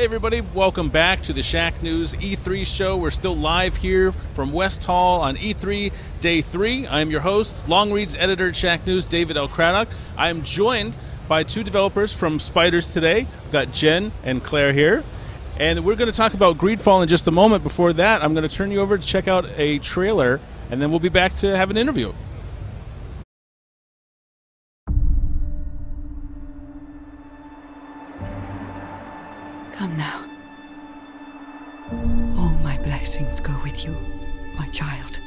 Hey everybody, welcome back to the Shack News E3 show. We're still live here from West Hall on E3 Day 3. I'm your host, Long Reads editor at Shack News, David L. Craddock. I am joined by two developers from Spiders today. We've got Jen and Claire here. And we're going to talk about GreedFall in just a moment. Before that, I'm going to turn you over to check out a trailer, and then we'll be back to have an interview. Come now. All my blessings go with you, my child.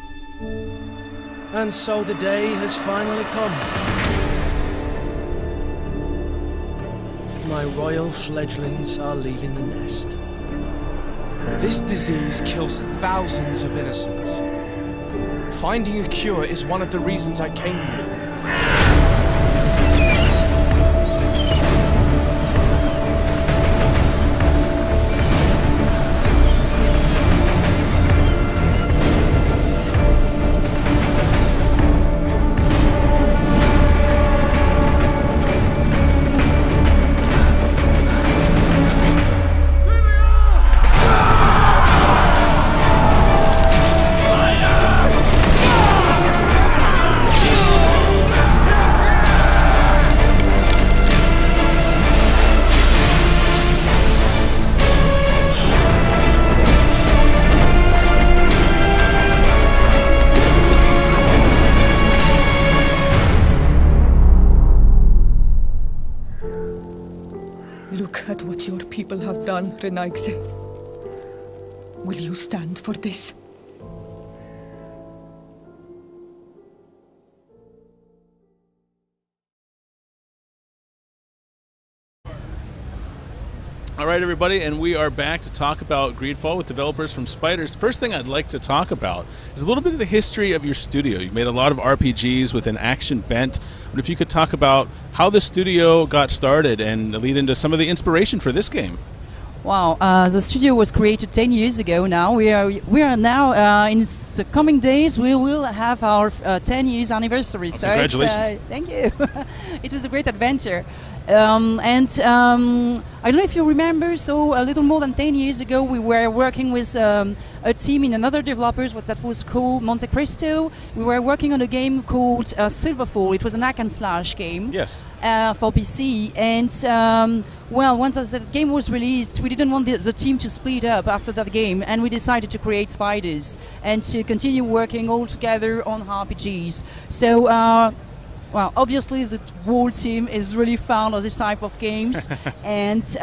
And so the day has finally come. My royal fledglings are leaving the nest. This disease kills thousands of innocents. Finding a cure is one of the reasons I came here. Look at what your people have done, Renaigse. Will you stand for this? All right, everybody, and we are back to talk about GreedFall with developers from Spiders. First thing I'd like to talk about is a little bit of the history of your studio. You've made a lot of RPGs with an action bent. But if you could talk about how the studio got started and lead into some of the inspiration for this game. Wow, the studio was created 10 years ago now. We are now, in the coming days, we will have our 10 years anniversary. Oh, so congratulations. Thank you. It was a great adventure. I don't know if you remember, so a little more than 10 years ago we were working with a team in another developers that was called Monte Cristo. We were working on a game called Silverfall. It was an hack and slash game. Yes. For PC, and well, once that game was released, we didn't want the team to split up after that game, and we decided to create Spiders and to continue working all together on RPGs. So well, obviously the whole team is really fond of this type of games, and it's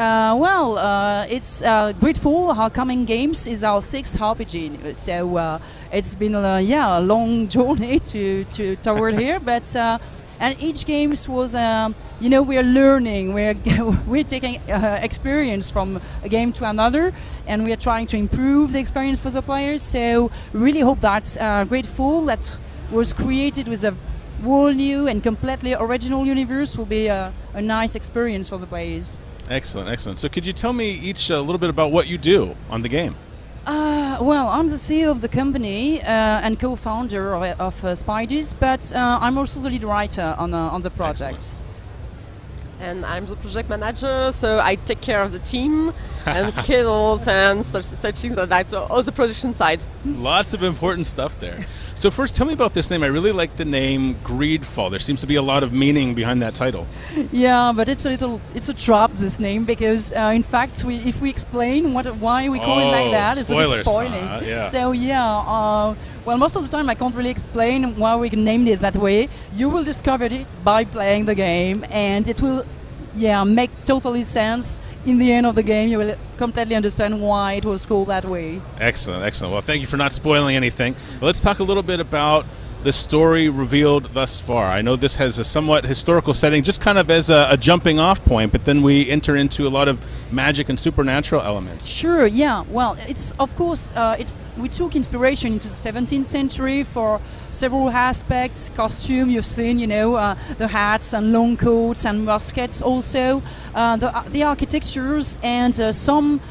GreedFall. Our coming games is our 6th RPG, so it's been a long journey toward here, but and each game was we are learning, we're taking experience from a game to another, and we are trying to improve the experience for the players. So really hope that GreedFall, that was created with a whole new and completely original universe, will be a nice experience for the players. Excellent, excellent. So could you tell me each a little bit about what you do on the game? Well, I'm the CEO of the company and co-founder of Spiders, but I'm also the lead writer on the project. Excellent. And I'm the project manager, so I take care of the team and schedules and such things like that. So all the production side. Lots of important stuff there. So first, tell me about this name. I really like the name GreedFall. There seems to be a lot of meaning behind that title. Yeah, but it's a trap, this name, because in fact, if we explain why we call it like that, it's a bit spoiling. Yeah. So yeah. Well, most of the time I can't really explain why we named it that way. You will discover it by playing the game, and it will, make totally sense. In the end of the game, you will completely understand why it was called that way. Excellent, excellent. Well, thank you for not spoiling anything. Let's talk a little bit about the story revealed thus far. I know this has a somewhat historical setting, just kind of as a jumping off point, but then we enter into a lot of magic and supernatural elements. Sure, yeah. Well, it's of course, we took inspiration into the 17th century for several aspects. Costume, you've seen, the hats and long coats and muskets also. The architectures and some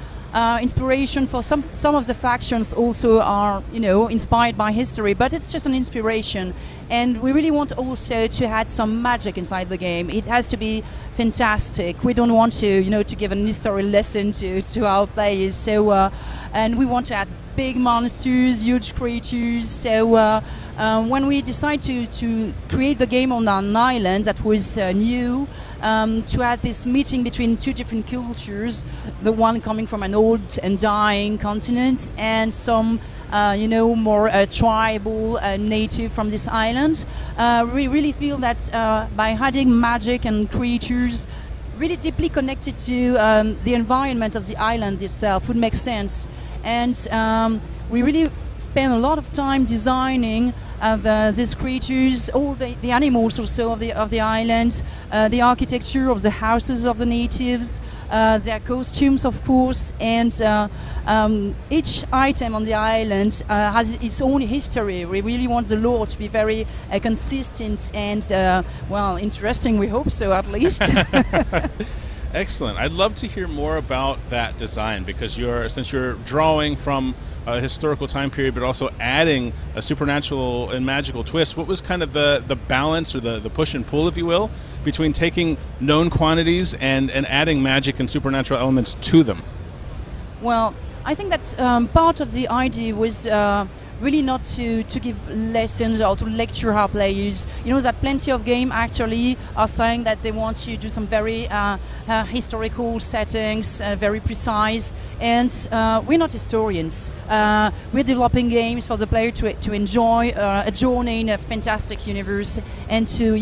inspiration for some of the factions also are inspired by history, but it's just an inspiration. And we really want also to add some magic inside the game. It has to be fantastic. We don't want to give an history lesson to our players. So, and we want to add big monsters, huge creatures. So when we decided to create the game on an island that was new, to add this meeting between two different cultures, the one coming from an old and dying continent and some more tribal native from this island. We really feel that by adding magic and creatures really deeply connected to the environment of the island itself would make sense. And we really spend a lot of time designing these creatures, all the animals also of the island, the architecture of the houses of the natives, their costumes, of course, and each item on the island has its own history. We really want the lore to be very consistent and, interesting, we hope so at least. Excellent. I'd love to hear more about that design, because since you're drawing from a historical time period but also adding a supernatural and magical twist, what was kind of the balance or the push and pull, if you will, between taking known quantities and adding magic and supernatural elements to them? Well, I think that's part of the idea was really not to give lessons or to lecture our players. You know that plenty of games actually are saying that they want to do some very historical settings, very precise, and we're not historians. We're developing games for the player to enjoy a journey in a fantastic universe and to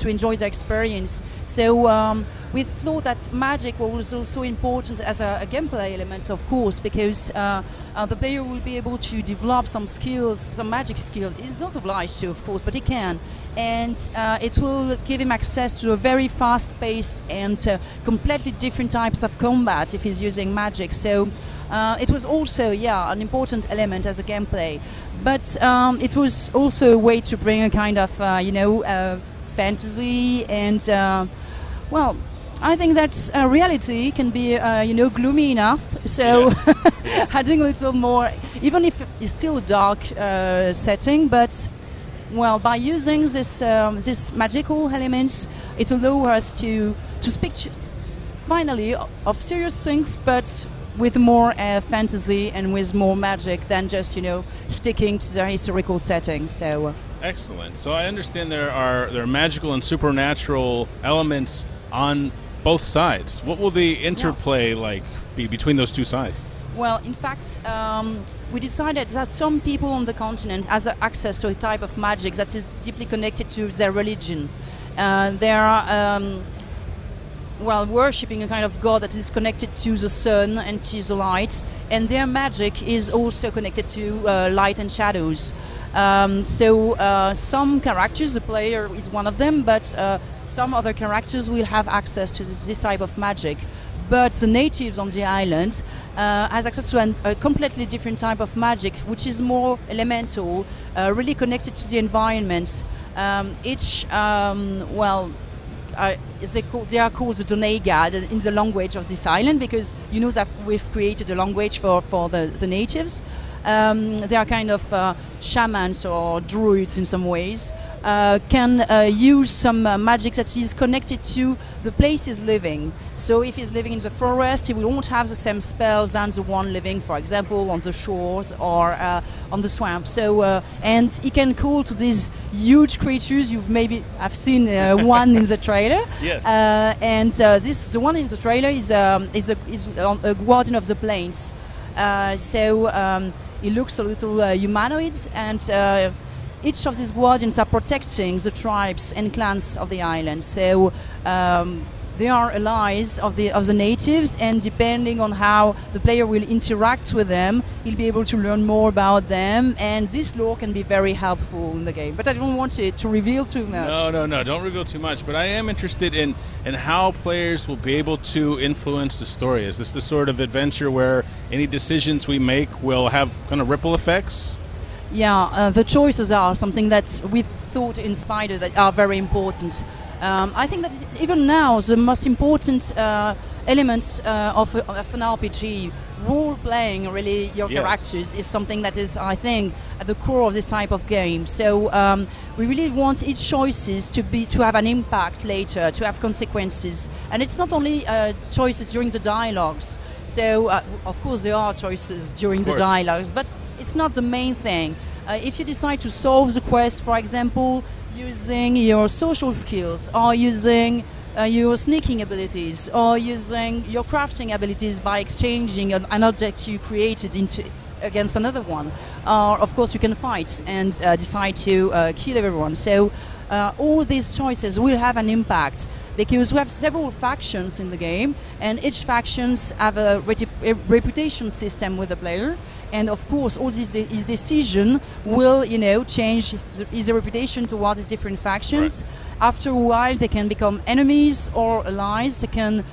enjoy the experience. So we thought that magic was also important as a gameplay element, of course, because the player will be able to develop some skills, some magic skills. He's not obliged to, of course, but he can. And it will give him access to a very fast-paced and completely different types of combat if he's using magic. So it was also, an important element as a gameplay. But it was also a way to bring a kind of, fantasy and, I think that reality can be, gloomy enough. So yes. adding a little more, even if it's still a dark setting, but by using this magical elements, it allows us to speak finally of serious things, but with more fantasy and with more magic than just sticking to the historical setting. So excellent. So I understand there are magical and supernatural elements on both sides. What will the interplay be between those two sides? Well, in fact, we decided that some people on the continent has access to a type of magic that is deeply connected to their religion. They are worshipping a kind of god that is connected to the sun and to the light, and their magic is also connected to light and shadows. So some characters, the player is one of them, but some other characters will have access to this type of magic. But the natives on the island has access to a completely different type of magic, which is more elemental, really connected to the environment. They are called the Donega in the language of this island, because that we've created a language for the natives. They are kind of shamans or druids in some ways, can use some magic that is connected to the place he's living. So if he's living in the forest, he won't have the same spells than the one living, for example, on the shores or on the swamp. So and he can call to these huge creatures. You've maybe have seen one in the trailer. Yes. And the one in the trailer is a guardian of the plains. He looks a little humanoid, and each of these guardians are protecting the tribes and clans of the island. So they are allies of the natives, and depending on how the player will interact with them, he'll be able to learn more about them, and this lore can be very helpful in the game. But I don't want to reveal too much. No, don't reveal too much. But I am interested in how players will be able to influence the story. Is this the sort of adventure where any decisions we make will have kind of ripple effects? Yeah, the choices are something that we thought in Spider that are very important. I think that even now the most important element of an RPG role-playing really your Yes. characters is something that is, I think, at the core of this type of game. So we really want each choices to have an impact later, to have consequences. And it's not only choices during the dialogues. So of course there are choices during the dialogues, but it's not the main thing. If you decide to solve the quest, for example, using your social skills or using your sneaking abilities or using your crafting abilities by exchanging an object you created against another one. Of course you can fight and decide to kill everyone. So all these choices will have an impact because we have several factions in the game and each factions have a reputation system with the player. And of course, all his decision will, change his reputation towards his different factions. Right. After a while, they can become enemies or allies. They can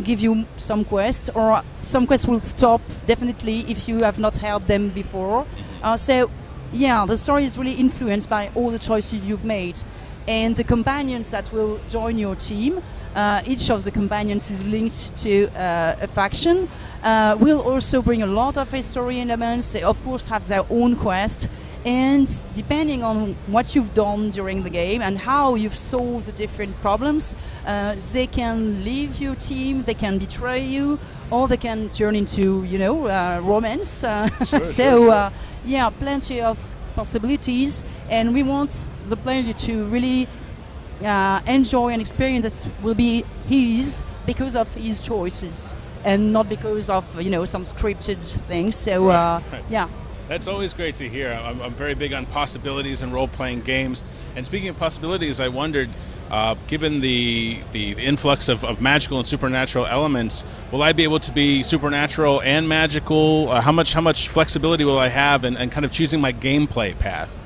give you some quest, or some quests will stop definitely if you have not helped them before. So, yeah, the story is really influenced by all the choices you've made, and the companions that will join your team. Each of the companions is linked to a faction. Will also bring a lot of story elements. They of course have their own quest, and depending on what you've done during the game and how you've solved the different problems, they can leave your team, they can betray you, or they can turn into romance. Sure. Yeah, plenty of possibilities, and we want the player to really enjoy an experience that will be his because of his choices and not because of some scripted things. So right. Yeah, that's always great to hear. I'm very big on possibilities in role-playing games. And speaking of possibilities, I wondered, given the influx of magical and supernatural elements, will I be able to be supernatural and magical? How much flexibility will I have in kind of choosing my gameplay path?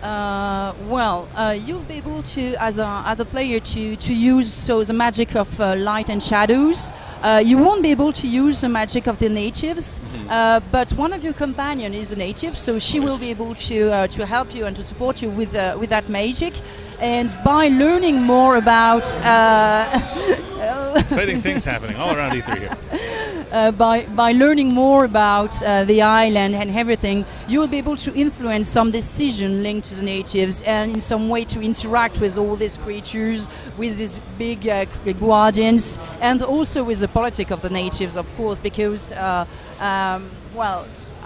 You'll be able to, as a player, to use the magic of light and shadows. You won't be able to use the magic of the natives, but one of your companions is a native, so she will be able to help you and to support you with that magic. And by learning more about exciting things happening all around E3 here. By learning more about the island and everything, you will be able to influence some decision linked to the natives and in some way to interact with all these creatures, with these big guardians, and also with the politics of the natives, of course, because, I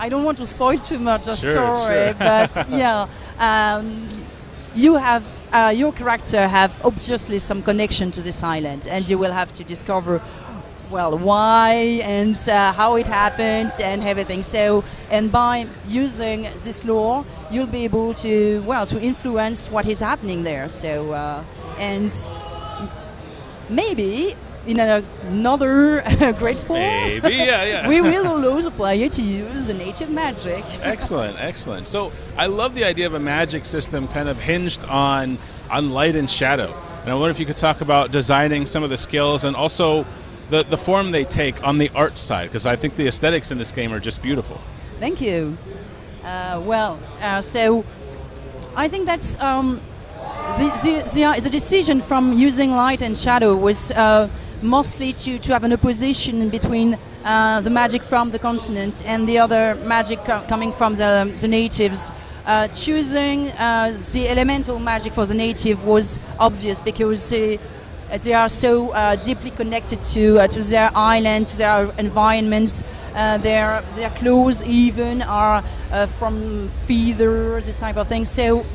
don't want to spoil too much the story, but yeah, you have your character have obviously some connection to this island, and you will have to discover why and how it happened and everything. So, and by using this lore, you'll be able to to influence what is happening there. So, and maybe in another GreedFall, we will allow the player to use the native magic. Excellent. So I love the idea of a magic system kind of hinged on light and shadow. And I wonder if you could talk about designing some of the skills and also the form they take on the art side, because I think the aesthetics in this game are just beautiful. Thank you. So I think that's the decision from using light and shadow was mostly to have an opposition between the magic from the continent and the other magic coming from the natives. Choosing the elemental magic for the native was obvious because they are so deeply connected to their island, to their environments. Their clothes even are from feathers, this type of thing. So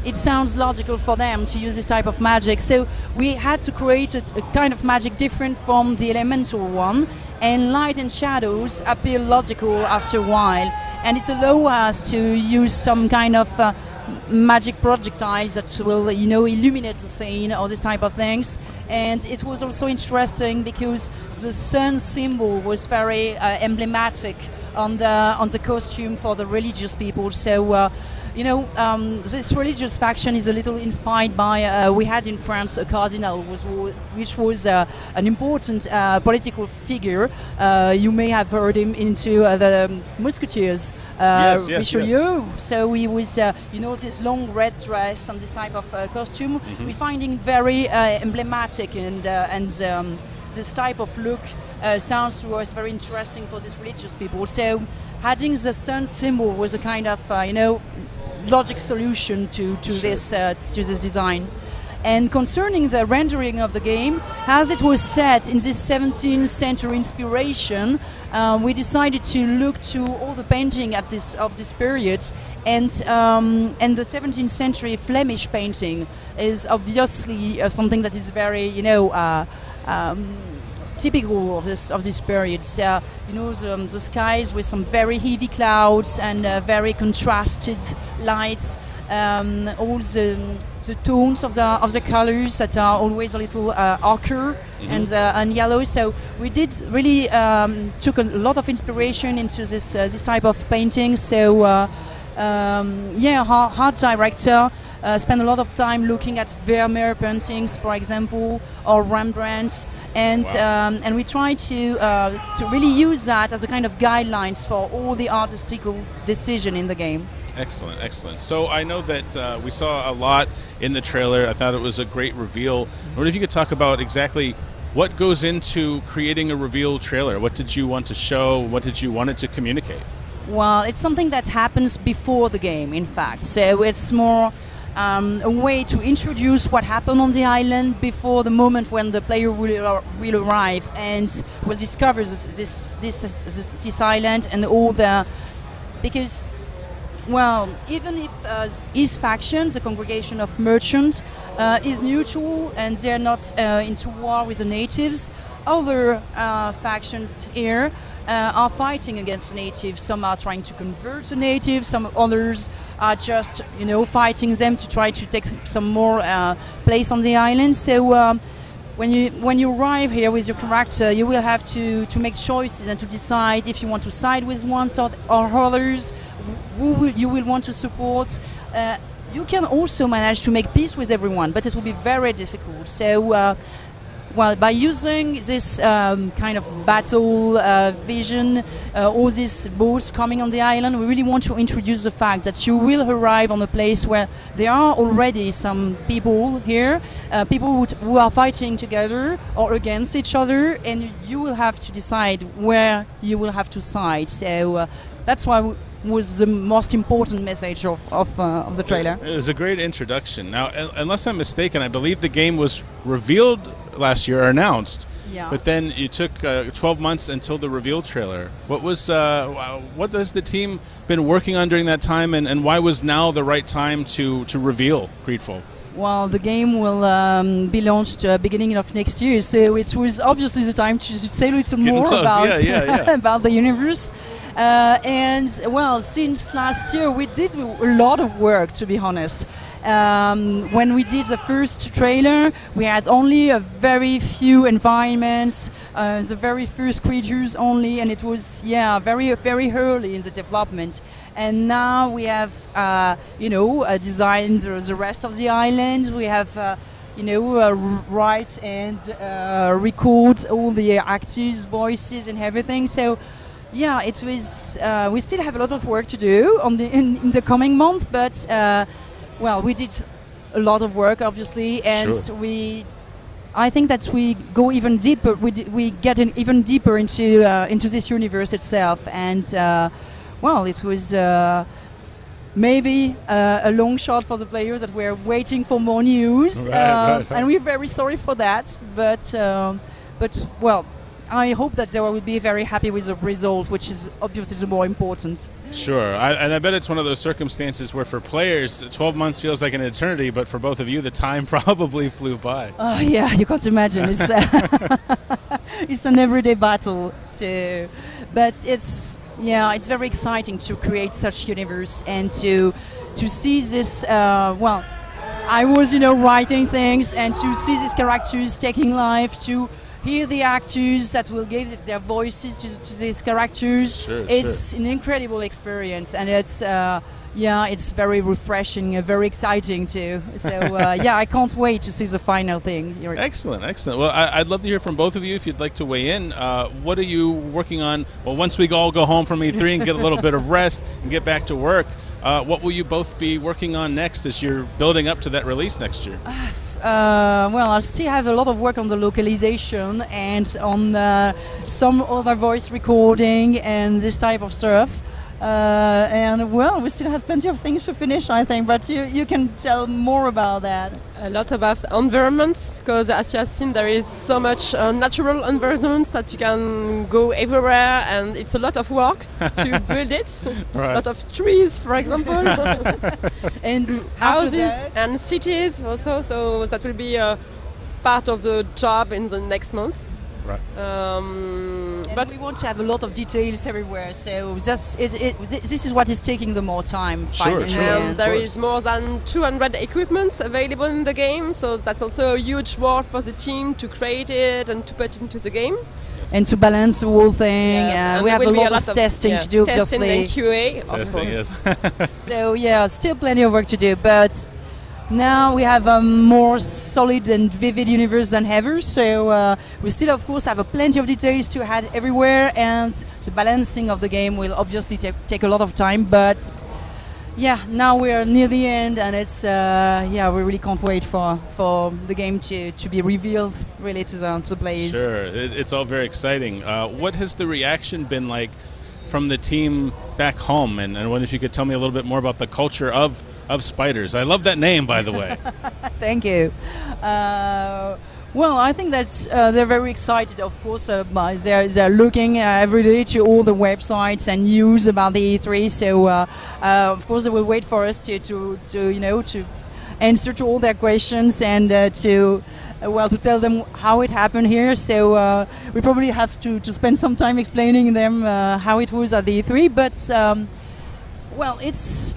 it sounds logical for them to use this type of magic. So we had to create a kind of magic different from the elemental one, and light and shadows appear logical after a while, and it allows us to use some kind of magic projectiles that will illuminate the scene or this type of things. And it was also interesting because the sun symbol was very emblematic on the costume for the religious people. So this religious faction is a little inspired by, we had in France a cardinal, which was an important political figure. You may have heard him into the Musketeers, Yes. Richelieu. So he was, this long red dress and this type of costume. We finding very emblematic, and this type of look sounds to us very interesting for these religious people. So adding the sun symbol was a kind of, logic solution to this design. And concerning the rendering of the game, as it was set in this 17th century inspiration, we decided to look to all the painting of this period, and the 17th century Flemish painting is obviously something that is very typical of this period. The skies with some very heavy clouds and very contrasted lights. All the tones of the colors that are always a little ochre and yellow. So we did really took a lot of inspiration into this type of painting. So our art director spent a lot of time looking at Vermeer paintings, for example, or Rembrandt, and we tried to really use that as a kind of guidelines for all the artistical decision in the game. Excellent, excellent. So I know that we saw a lot in the trailer. I thought it was a great reveal. I wonder if you could talk about exactly what goes into creating a reveal trailer. What did you want to show? What did you want it to communicate? Well, it's something that happens before the game, in fact. So it's more a way to introduce what happened on the island before the moment when the player will arrive and will discover this island and all the... Because, well, even if his faction, the congregation of merchants, is neutral and they're not into war with the natives, other factions here are fighting against the natives. Some are trying to convert the natives, some others are just, fighting them to try to take some more place on the island. So when you arrive here with your character, you will have to make choices and to decide if you want to side with one or others, who you will want to support. You can also manage to make peace with everyone, but it will be very difficult. So by using this kind of battle vision, all these boats coming on the island, we really want to introduce the fact that you will arrive on a place where there are already some people here, people who are fighting together or against each other, and you will have to decide where you will have to side. So that's why was the most important message of the trailer. It was a great introduction. Now, unless I'm mistaken, I believe the game was revealed last year or announced. Yeah. But then you took 12 months until the reveal trailer. What has the team been working on during that time, and why was now the right time to reveal GreedFall? Well, the game will be launched beginning of next year, so it was obviously the time to say a little more about about the universe. And well, since last year we did a lot of work, to be honest. When we did the first trailer, we had only a very few environments, the very first creatures only, and it was very very early in the development. And now we have designed the rest of the island. We have write and record all the actors' voices and everything. So yeah, it was. We still have a lot of work to do in the coming month, but well, we did a lot of work, obviously, and sure. I think that we go even deeper. We get even deeper into this universe itself, and well, it was maybe a long shot for the players that were waiting for more news, right. And we're very sorry for that. But well, I hope that they will be very happy with the result, which is obviously the more important. Sure, and I bet it's one of those circumstances where for players 12 months feels like an eternity, but for both of you the time probably flew by. Oh yeah, you can't imagine. It's it's an everyday battle too, but it's very exciting to create such universe and to see this. Well, I was writing things and to see these characters taking life, to hear the actors that will give their voices to these characters. Sure, it's an incredible experience, and it's yeah, it's very refreshing, very exciting too. So yeah, I can't wait to see the final thing. Excellent, excellent. Well, I'd love to hear from both of you if you'd like to weigh in. What are you working on? Well, once we all go home from E3 and get a little bit of rest and get back to work, what will you both be working on next as you're building up to that release next year? Well, I still have a lot of work on the localization and on some other voice recording and this type of stuff. And well, we still have plenty of things to finish, I think, but you can tell more about that. A lot about environments, because as you have seen, there is so much natural environments that you can go everywhere, and it's a lot of work to build it. Right. A lot of trees, for example, And houses and cities also. So that will be part of the job in the next month. Right. But we want to have a lot of details everywhere, so this is what is taking the more time. Sure, finally. sure. And there is more than 200 equipments available in the game, so that's also a huge work for the team to create it and to put into the game. And to balance the whole thing, Yes, and we there have a will be lot of testing to do, testing obviously. and QA, of Testing, course. yes. So yeah, still plenty of work to do, but now we have a more solid and vivid universe than ever. So we still, of course, have plenty of details to add everywhere, and the balancing of the game will obviously take a lot of time. But yeah, now we are near the end, and it's yeah, we really can't wait for the game to be revealed really to the players. Sure, it's all very exciting. What has the reaction been like from the team back home? And I wonder if you could tell me a little bit more about the culture of Spiders. I love that name, by the way. Thank you. Well, I think that they're very excited, of course. They're looking every day to all the websites and news about the E3. So, of course, they will wait for us to answer to all their questions and to tell them how it happened here. So we probably have to spend some time explaining them how it was at the E3. But well, it's.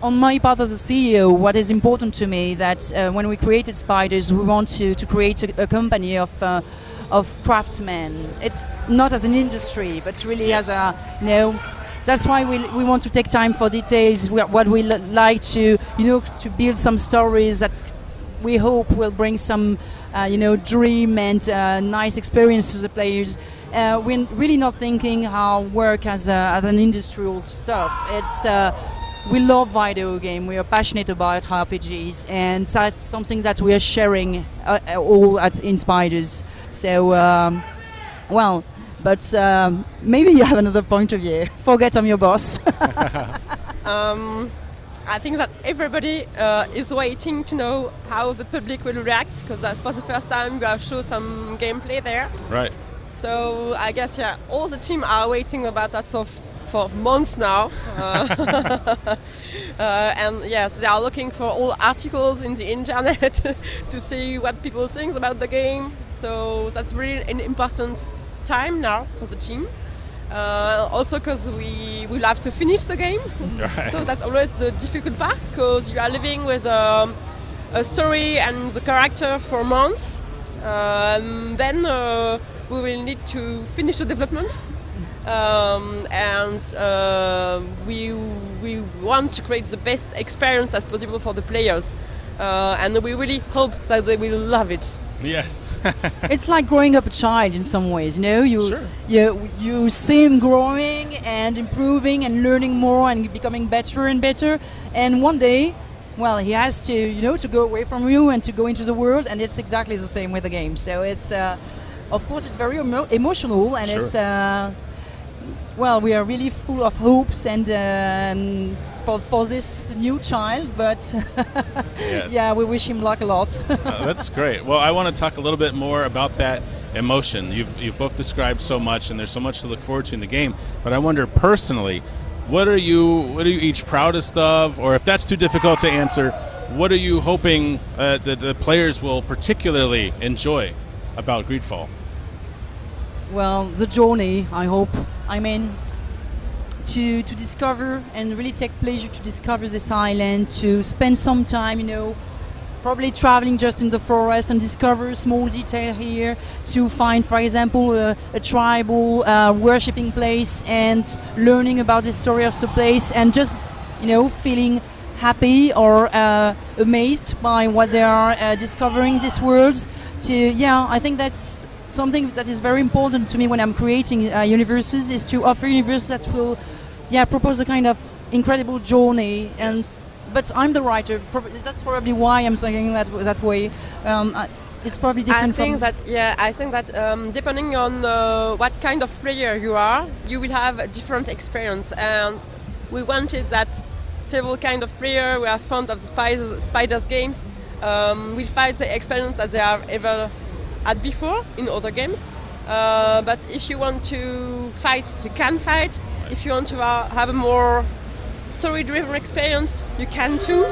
On my part as a CEO, what is important to me that when we created Spiders, we want to create a company of craftsmen. It's not as an industry, but really as a, that's why we want to take time for details. What we like to, to build some stories that we hope will bring some, dream and nice experience to the players. We're really not thinking how work as an industrial stuff. It's we love video game. We are passionate about RPGs, and that's something that we are sharing all in Spiders. So, maybe you have another point of view. Forget I'm your boss. I think that everybody is waiting to know how the public will react, because for the first time we have shown some gameplay there. Right. So I guess all the team are waiting about that for months now. And yes, they are looking for all articles in the internet to see what people think about the game. So that's really an important time now for the team. Also because we will have to finish the game. Right. So that's always the difficult part, because you are living with a story and the character for months. Then we will need to finish the development. We want to create the best experience as possible for the players, and we really hope that they will love it. Yes. It's like growing up a child in some ways, Sure. You see him growing and improving and learning more and becoming better and better, and one day, well, he has to to go away from you and to go into the world, and it's exactly the same with the game. So it's of course it's very emotional, and Sure. it's well, we are really full of hopes and for this new child, but Yes. yeah, we wish him luck a lot. That's great. Well, I want to talk a little bit more about that emotion. You've both described so much, and there's so much to look forward to in the game. But I wonder personally, what are you each proudest of, or if that's too difficult to answer, what are you hoping that the players will particularly enjoy about GreedFall? Well, the journey, I hope. I mean, to discover and really take pleasure to discover this island, to spend some time, probably traveling just in the forest and discover a small detail here to find, for example, a tribal worshipping place and learning about the story of the place and just, feeling happy or amazed by what they are discovering this world. I think that's something that is very important to me when I'm creating universes, is to offer universes that will propose a kind of incredible journey. But I'm the writer. That's probably why I'm thinking that way. It's probably different. I think that depending on what kind of player you are, you will have a different experience. And we wanted that several kind of player who are fond of spiders games will find the experience that they have ever had before in other games. But if you want to fight, you can fight. If you want to have a more story-driven experience, you can too.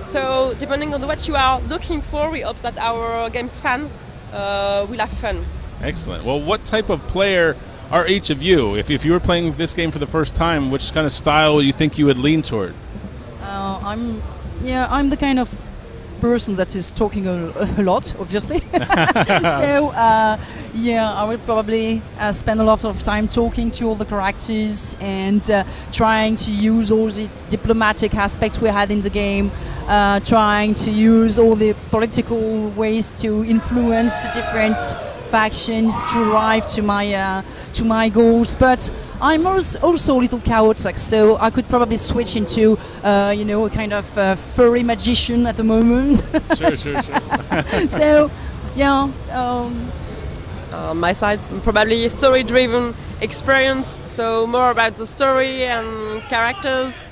So depending on what you are looking for, we hope that our games fan will have fun. Excellent. Well, what type of player are each of you? If you were playing this game for the first time, which kind of style do you think you would lean toward? I'm the kind of person that is talking a lot, obviously. So I will probably spend a lot of time talking to all the characters and trying to use all the diplomatic aspects we had in the game, trying to use all the political ways to influence different factions to arrive to my goals. But I'm also a little chaotic, so I could probably switch into a kind of furry magician at the moment. Sure. So my side, probably story-driven experience, so more about the story and characters.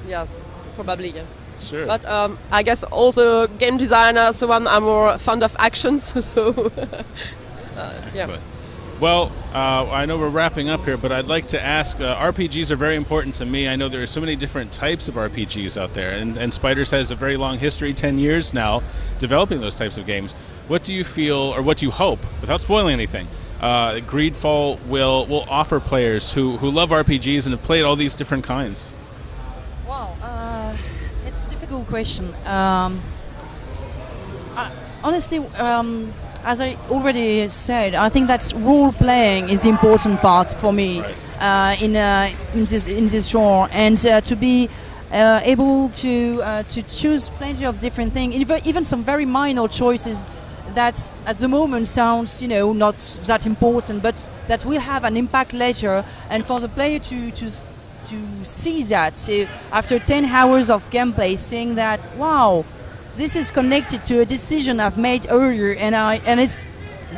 Yes, probably, yeah. Sure. But I guess also game designers, so I'm more fond of actions, so Excellent. Well, I know we're wrapping up here, but I'd like to ask, RPGs are very important to me. I know there are so many different types of RPGs out there, and Spiders has a very long history, 10 years now, developing those types of games. What do you feel, or what do you hope, without spoiling anything, GreedFall will offer players who love RPGs and have played all these different kinds? Wow, it's a difficult question. Honestly, as I already said, I think that role playing is the important part for me in this genre, and to be able to choose plenty of different things, even some very minor choices that at the moment sounds not that important, but that will have an impact later, and for the player to see that after 10 hours of gameplay, seeing that wow, this is connected to a decision I've made earlier, and it's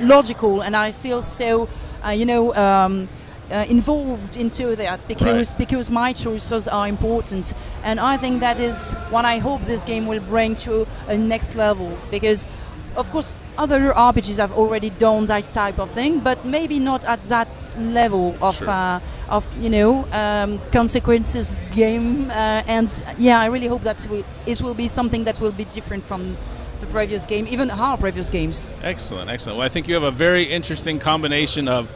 logical, and I feel so involved into that because my choices are important, and I think that is what I hope this game will bring to a next level. Because of course other RPGs have already done that type of thing, but maybe not at that level of consequences game, and I really hope that it will be something that will be different from the previous game, even our previous games. Excellent. Well, I think you have a very interesting combination of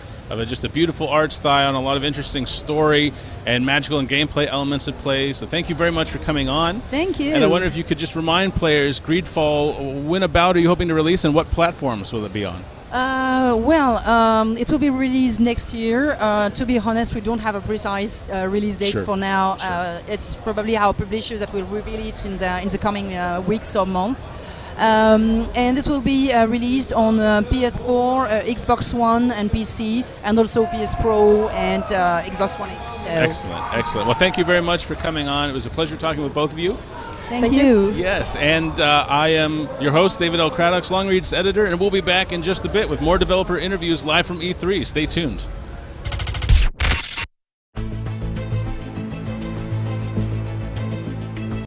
just a beautiful art style and a lot of interesting story and magical and gameplay elements at play. So thank you very much for coming on. Thank you. And I wonder if you could just remind players, GreedFall, when about are you hoping to release, and what platforms will it be on? It will be released next year. To be honest, we don't have a precise release date for now. It's probably our publisher that will reveal it in the coming weeks or months. And it will be released on PS4, Xbox One and PC, and also PS Pro and Xbox One X. So. Excellent. Well, thank you very much for coming on. It was a pleasure talking with both of you. Thank you. Yes, and I am your host, David L. Craddock's Longreads editor, and we'll be back in just a bit with more developer interviews live from E3. Stay tuned.